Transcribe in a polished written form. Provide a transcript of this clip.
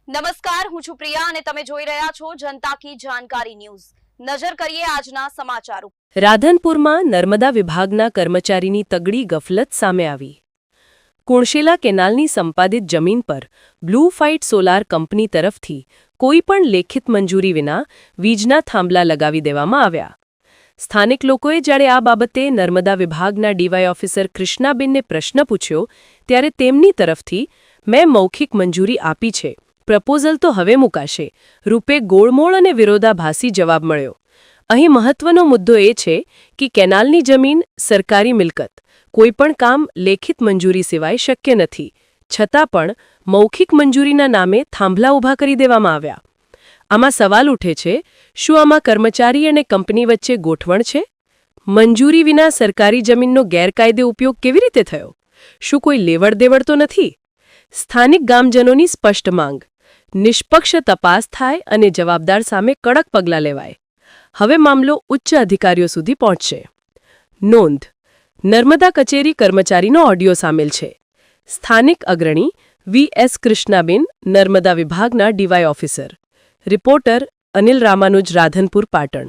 નમસ્કાર, હું છું પ્રિયા અને તમે જોઈ રહ્યા છો જનતા કી જાણકારી ન્યૂઝ। નજર કરીએ આજના સમાચારો। રાધનપુરમાં નર્મદા વિભાગના કર્મચારીની તગડી ગફલત સામે આવી। કુણશેલા કેનાલની સંપાદિત જમીન પર બ્લુ ફાઇટ સોલાર કંપની તરફથી કોઈપણ લેખિત મંજૂરી વિના વીજના થાંભલા લગાવી દેવામાં આવ્યા। સ્થાનિક લોકોએ જ્યારે આ બાબતે નર્મદા વિભાગના ડીવાય ઓફિસર કૃષ્ણાબેનને પ્રશ્ન પૂછ્યો ત્યારે તેમની તરફથી મેં મૌખિક મંજૂરી આપી છે, પ્રપોઝલ તો હવે મુકાશે રૂપે ગોળમોળ અને વિરોધાભાસી જવાબ મળ્યો। અહીં મહત્વનો મુદ્દો એ છે કે કેનાલની જમીન સરકારી મિલકત, કોઈપણ કામ લેખિત મંજૂરી સિવાય શક્ય નથી, છતાં પણ મૌખિક મંજૂરીના નામે થાંભલા ઊભા કરી દેવામાં આવ્યા। આમાં સવાલ ઉઠે છે, શું આમાં કર્મચારી અને કંપની વચ્ચે ગોઠવણ છે? મંજૂરી વિના સરકારી જમીનનો ગેરકાયદે ઉપયોગ કેવી રીતે થયો? શું કોઈ લેવડ દેવડ તો નથી? સ્થાનિક ગામજનોની સ્પષ્ટ માંગ, નિષ્પક્ષ તપાસ થાય અને જવાબદાર સામે કડક પગલાં લેવાય। હવે મામલો ઉચ્ચ અધિકારીઓ સુધી પહોંચશે। નોંધ: નર્મદા કચેરી કર્મચારીનો ઓડિયો સામેલ છે। સ્થાનિક અગ્રણી વી.એસ. કૃષ્ણાબેન, નર્મદા વિભાગના DY officer. Reporter Anil Ramanuj, Radhanpur, Patan.